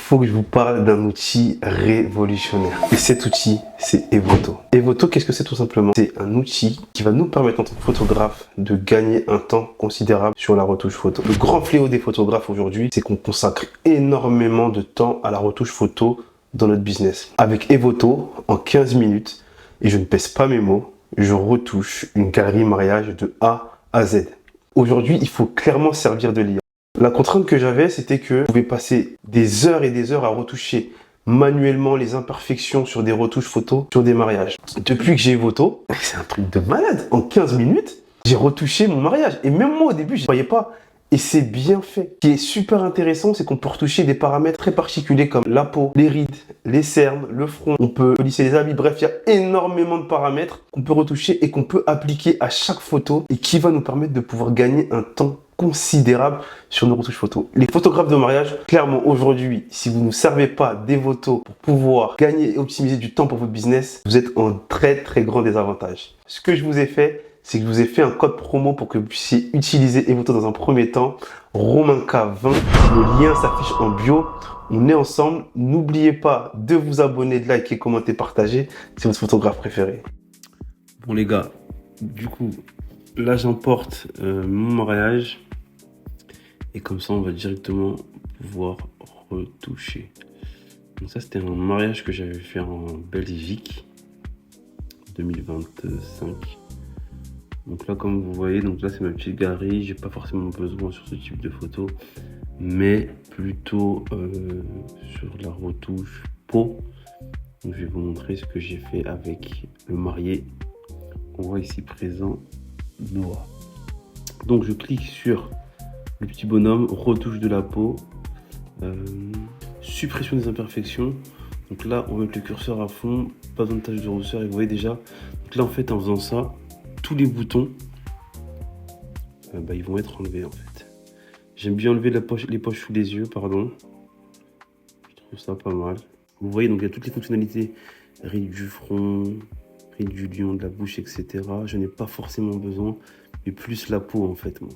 faut que je vous parle d'un outil révolutionnaire. Et cet outil, c'est Evoto. Evoto, qu'est-ce que c'est tout simplement? C'est un outil qui va nous permettre en tant que photographe de gagner un temps considérable sur la retouche photo. Le grand fléau des photographes aujourd'hui, c'est qu'on consacre énormément de temps à la retouche photo dans notre business. Avec Evoto, en 15 minutes, et je ne pèse pas mes mots, je retouche une galerie mariage de A à Z. Aujourd'hui, il faut clairement servir de l'IA. La contrainte que j'avais, c'était que je pouvais passer des heures et des heures à retoucher manuellement les imperfections sur des retouches photos, sur des mariages. Depuis que j'ai Evoto, c'est un truc de malade. En 15 minutes, j'ai retouché mon mariage. Et même moi, au début, je ne voyais pas. Et c'est bien fait. Ce qui est super intéressant, c'est qu'on peut retoucher des paramètres très particuliers comme la peau, les rides, les cernes, le front. On peut lisser les habits. Bref, il y a énormément de paramètres qu'on peut retoucher et qu'on peut appliquer à chaque photo et qui va nous permettre de pouvoir gagner un temps considérable sur nos retouches photos. Les photographes de mariage, clairement aujourd'hui, si vous ne servez pas d'Evoto pour pouvoir gagner et optimiser du temps pour votre business, vous êtes en très grand désavantage. Ce que je vous ai fait, c'est que je vous ai fait un code promo pour que vous puissiez utiliser Evoto dans un premier temps. Romainka20, le lien s'affiche en bio. On est ensemble. N'oubliez pas de vous abonner, de liker, commenter, partager. C'est votre photographe préféré. Bon les gars, du coup, là j'importe mon mariage. Et comme ça, on va directement pouvoir retoucher. Donc ça, c'était un mariage que j'avais fait en Belgique, 2025. Donc là, comme vous voyez, donc là c'est ma petite galerie. J'ai pas forcément besoin sur ce type de photo, mais plutôt sur la retouche peau. Donc je vais vous montrer ce que j'ai fait avec le marié. On voit ici présent Noah. Donc je clique sur le petit bonhomme, retouche de la peau, suppression des imperfections. Donc là, on met le curseur à fond, pas besoin de tache de rousseur. Et vous voyez déjà, donc là en fait, en faisant ça, tous les boutons, ils vont être enlevés en fait. J'aime bien enlever les poches sous les yeux, pardon. Je trouve ça pas mal. Vous voyez, donc il y a toutes les fonctionnalités, rides du front, rides du lion, de la bouche, etc. Je n'ai pas forcément besoin, mais plus la peau en fait, moi.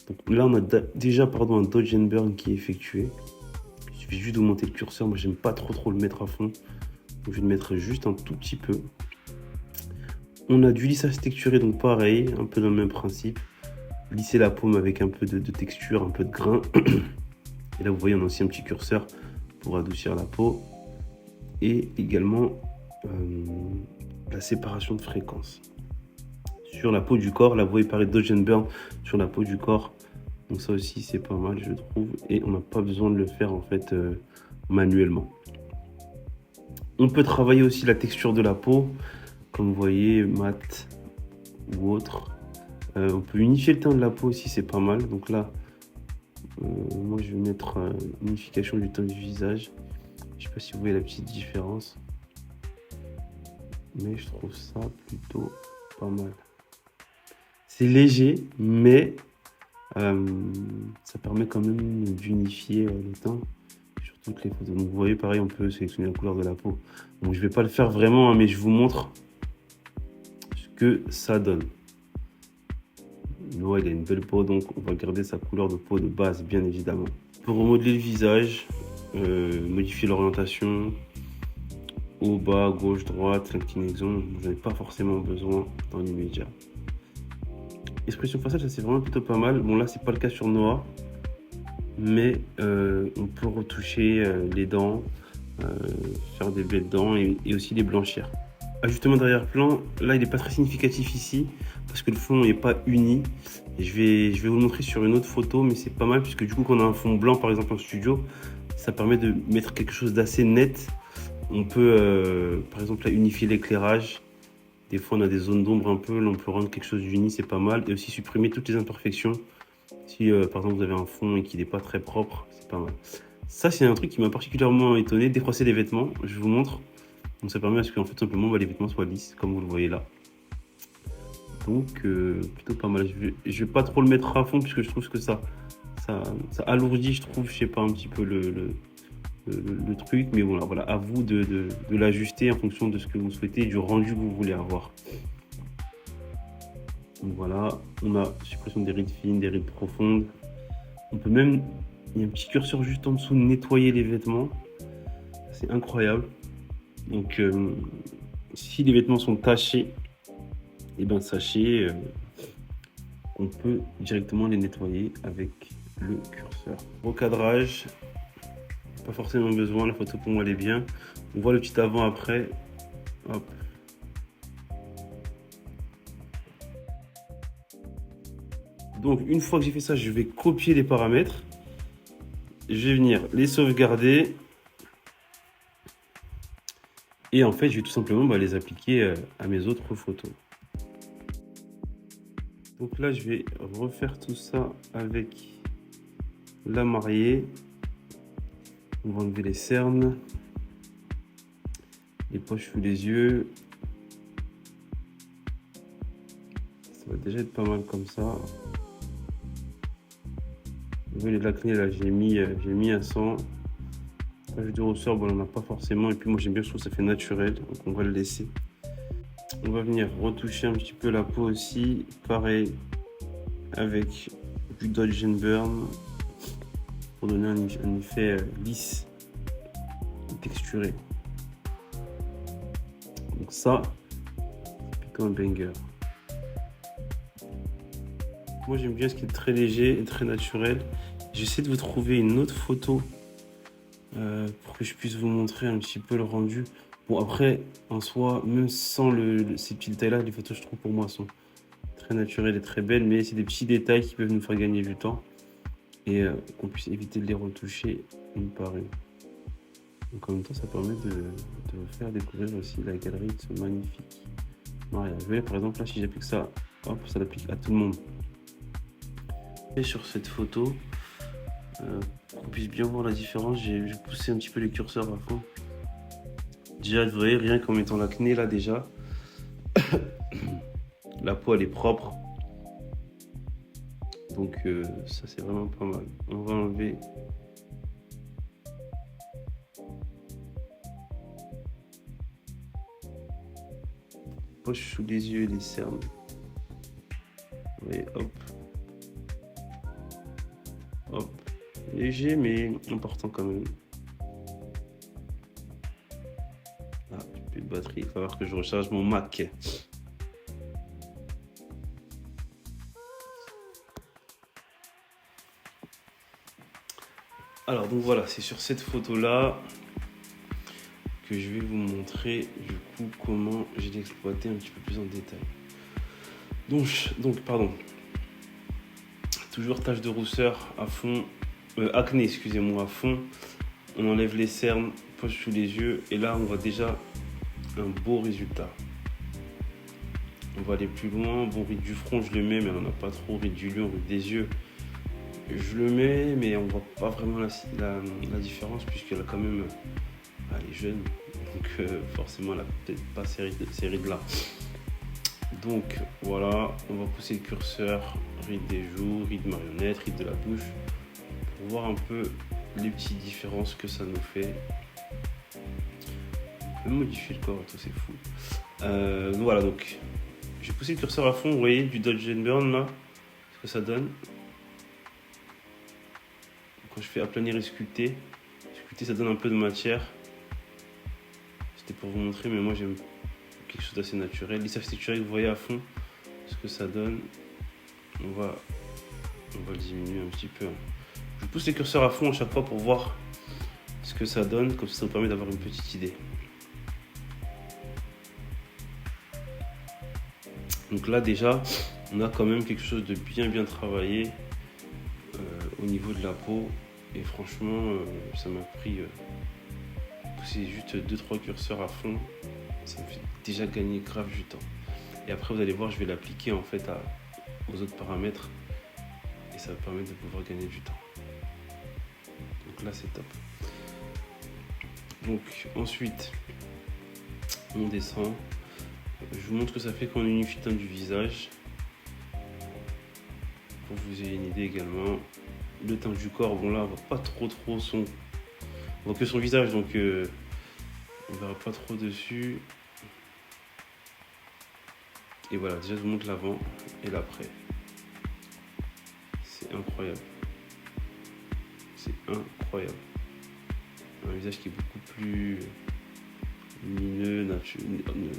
Donc là, on a déjà un dodge and burn qui est effectué. Il suffit juste de monter le curseur. Moi, j'aime pas trop le mettre à fond. Donc, je vais le mettre juste un tout petit peu. On a du lissage texturé, donc pareil, un peu dans le même principe. Lisser la paume avec un peu de texture, un peu de grain. Et là, vous voyez, on a aussi un petit curseur pour adoucir la peau. Et également, la séparation de fréquence. Sur la peau du corps, là, vous voyez, pareil, dodge and burn sur la peau du corps. Donc ça aussi, c'est pas mal, je trouve. Et on n'a pas besoin de le faire, en fait, manuellement. On peut travailler aussi la texture de la peau. Comme vous voyez, mat ou autre. On peut unifier le teint de la peau aussi, c'est pas mal. Donc là, moi, je vais mettre unification du teint du visage. Je sais pas si vous voyez la petite différence. Mais je trouve ça plutôt pas mal. C'est léger, mais ça permet quand même d'unifier le teint sur toutes les photos. Donc vous voyez, pareil, on peut sélectionner la couleur de la peau. Donc je vais pas le faire vraiment, hein, mais je vous montre ce que ça donne. Noah, il a une belle peau, donc on va garder sa couleur de peau de base, bien évidemment. Pour remodeler le visage, modifier l'orientation, haut, bas, gauche, droite, l'inclinaison, je n'en ai pas forcément besoin dans l'immédiat. Expression faciale, ça c'est vraiment plutôt pas mal. Bon là c'est pas le cas sur Noah, mais on peut retoucher les dents, faire des belles dents et aussi les blanchir. Ajustement d'arrière-plan, là il n'est pas très significatif ici parce que le fond n'est pas uni. Et je vais vous le montrer sur une autre photo, mais c'est pas mal puisque du coup quand on a un fond blanc par exemple en studio, ça permet de mettre quelque chose d'assez net. On peut par exemple là, unifier l'éclairage. Des fois, on a des zones d'ombre un peu. Là, on peut rendre quelque chose d'uni, c'est pas mal. Et aussi supprimer toutes les imperfections. Si, par exemple, vous avez un fond et qu'il n'est pas très propre, c'est pas mal. Ça, c'est un truc qui m'a particulièrement étonné. Défroisser les vêtements, je vous montre. Donc, ça permet à ce qu'en fait, simplement, les vêtements soient lisses, comme vous le voyez là. Donc, plutôt pas mal. Je vais pas trop le mettre à fond, puisque je trouve que ça alourdit, je trouve, je sais pas, un petit peu le truc, mais voilà, à vous de l'ajuster en fonction de ce que vous souhaitez et du rendu que vous voulez avoir. Donc voilà, on a suppression des rides fines, des rides profondes. On peut même, il y a un petit curseur juste en dessous, nettoyer les vêtements. c'est incroyable. Donc, si les vêtements sont tachés, et ben sachez qu'on peut directement les nettoyer avec le curseur. Recadrage, pas forcément besoin, la photo pour moi elle est bien. On voit le petit avant-après. Hop. Donc une fois que j'ai fait ça, je vais copier les paramètres. Je vais venir les sauvegarder. Et en fait, je vais tout simplement les appliquer à mes autres photos. Donc là, je vais refaire tout ça avec la mariée. On va enlever les cernes, les poches sous les yeux. Ça va déjà être pas mal comme ça. Vous voyez l'acné là, j'ai mis à 100. Page de ressort, bon, on n'en a pas forcément. Et puis moi j'aime bien, je trouve que ça fait naturel. Donc on va le laisser. On va venir retoucher un petit peu la peau aussi. Pareil, avec du Dodge and Burn. Pour donner un effet lisse, texturé. Donc ça, c'est plutôt un banger. Moi j'aime bien ce qui est très léger et très naturel. J'essaie de vous trouver une autre photo pour que je puisse vous montrer un petit peu le rendu. Bon après, en soi, même sans ces petits détails là, les photos je trouve pour moi sont très naturelles et très belles, mais c'est des petits détails qui peuvent nous faire gagner du temps et qu'on puisse éviter de les retoucher une par une. Donc en même temps, ça permet de vous faire découvrir aussi la galerie de ce magnifique mariage. Vous voyez, par exemple, là, si j'applique ça, hop, ça l'applique à tout le monde. Et sur cette photo, pour qu'on puisse bien voir la différence, j'ai poussé un petit peu les curseurs à fond. Déjà, vous voyez, rien qu'en mettant l'acné, là, déjà, la peau, elle est propre. Donc, ça, c'est vraiment pas mal. On va enlever... poche sous les yeux et les cernes. Et hop. Hop. Léger mais important quand même. Ah, plus de batterie, il va falloir que je recharge mon Mac. Alors donc voilà, c'est sur cette photo là que je vais vous montrer du coup comment j'ai exploité un petit peu plus en détail. Donc pardon, toujours tache de rousseur à fond, acné excusez-moi à fond. On enlève les cernes, poche sous les yeux et là on voit déjà un beau résultat. On va aller plus loin. Bon, ride du front je le mets mais on n'a pas trop. Ride du lion, ride des yeux je le mets mais on voit pas vraiment la différence puisqu'elle a quand même, elle est jeune donc forcément elle a peut-être pas ces rides là. Donc voilà, on va pousser le curseur, ride des joues, ride marionnette, ride de la bouche, pour voir un peu les petites différences que ça nous fait. On peut modifier le corps et tout, c'est fou. Voilà, donc j'ai poussé le curseur à fond, vous voyez, du Dodge and Burn là, ce que ça donne. Quand je fais aplanir et sculpter, ça donne un peu de matière. C'était pour vous montrer, mais moi j'aime quelque chose d'assez naturel. Lissage texturé, vous voyez à fond ce que ça donne. On va le diminuer un petit peu. Je pousse les curseurs à fond à chaque fois pour voir ce que ça donne, comme ça vous permet d'avoir une petite idée. Donc là déjà, on a quand même quelque chose de bien travaillé au niveau de la peau. Et franchement, ça m'a pris pousser juste 2-3 curseurs à fond. Ça me fait déjà gagner grave du temps. Et après, vous allez voir, je vais l'appliquer en fait aux autres paramètres. Et ça va permettre de pouvoir gagner du temps. Donc là, c'est top. Donc ensuite, on descend. Je vous montre ce que ça fait quand on unifie le teint du visage. Pour que vous ayez une idée également. Le teint du corps, bon là, on voit pas trop son... On voit que son visage, donc on verra pas trop dessus. Et voilà, déjà je vous montre l'avant et l'après. C'est incroyable. C'est incroyable. un visage qui est beaucoup plus lumineux,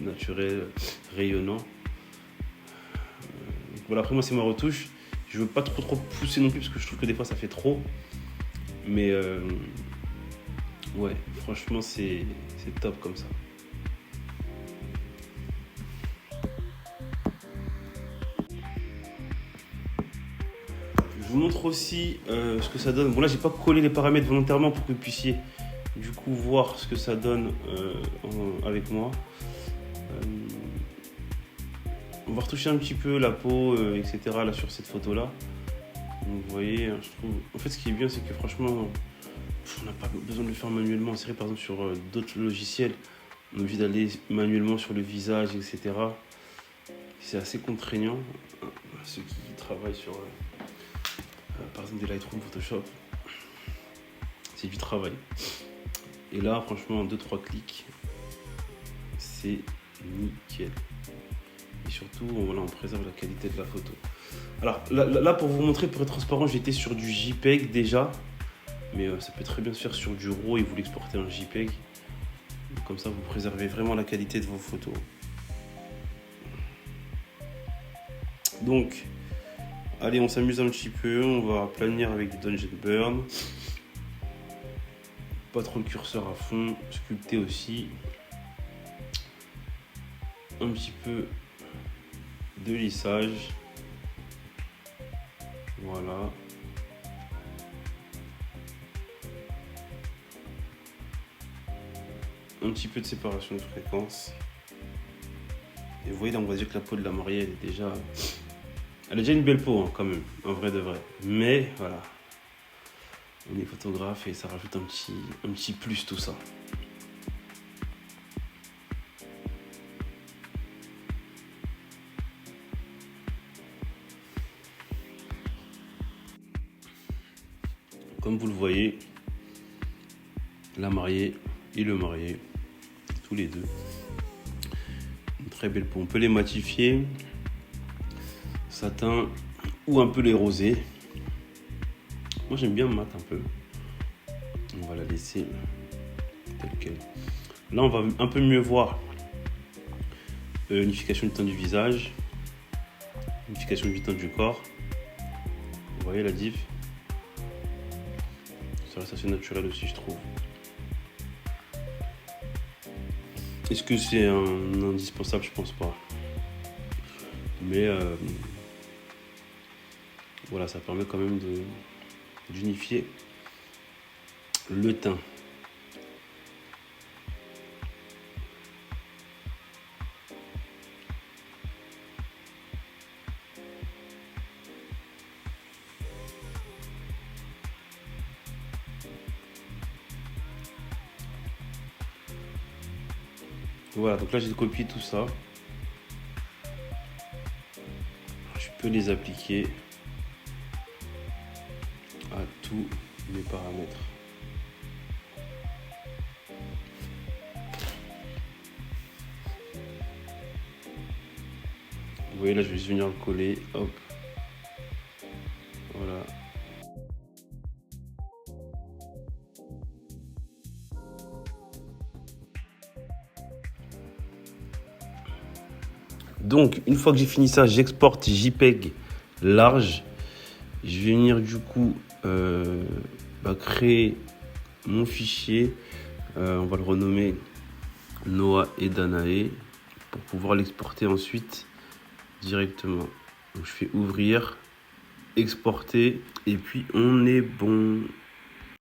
naturel, rayonnant. Voilà, après moi c'est ma retouche. Je veux pas trop pousser non plus parce que je trouve que des fois ça fait trop. Mais ouais, franchement c'est top comme ça. Je vous montre aussi ce que ça donne. Bon là j'ai pas collé les paramètres volontairement pour que vous puissiez du coup voir ce que ça donne avec moi. On va retoucher un petit peu la peau, etc. là sur cette photo là. Donc vous voyez, je trouve. En fait ce qui est bien c'est que franchement on n'a pas besoin de le faire manuellement. C'est vrai par exemple sur d'autres logiciels, on est obligé d'aller manuellement sur le visage, etc. C'est assez contraignant. Ceux qui travaillent sur par exemple des Lightroom, Photoshop, c'est du travail. Et là, franchement, en 2-3 clics, c'est nickel. Et surtout, voilà, on préserve la qualité de la photo. Alors là, pour vous montrer, pour être transparent, j'étais sur du JPEG déjà. Mais ça peut très bien se faire sur du RAW et vous l'exportez en JPEG. Comme ça, vous préservez vraiment la qualité de vos photos. Donc, allez, on s'amuse un petit peu. On va planir avec du Dungeon Burn. Pas trop le curseur à fond. Sculpter aussi. Un petit peu de lissage. Voilà. Un petit peu de séparation de fréquence. Et vous voyez, là, on va dire que la peau de la mariée, elle a déjà une belle peau, hein, quand même, en vrai de vrai. Mais voilà, on est photographe et ça rajoute un petit plus tout ça. Comme vous le voyez, la mariée et le marié, tous les deux, une très belle peau. On peut les matifier, satin ou un peu les roser. Moi j'aime bien mat un peu. On va la laisser telle qu'elle. Là on va un peu mieux voir unification du teint du visage, unification du teint du corps. Vous voyez la diff. Ça reste assez naturel aussi, je trouve. Est-ce que c'est un indispensable? Je pense pas. Mais voilà, ça permet quand même d'unifier le teint. Voilà, donc là j'ai copié tout ça. Je peux les appliquer à tous mes paramètres. Vous voyez là, je vais juste venir le coller, hop. Voilà. Donc, une fois que j'ai fini ça, j'exporte JPEG large. Je vais venir du coup créer mon fichier. On va le renommer Noah et Danae pour pouvoir l'exporter ensuite directement. Donc, je fais ouvrir, exporter et puis on est bon.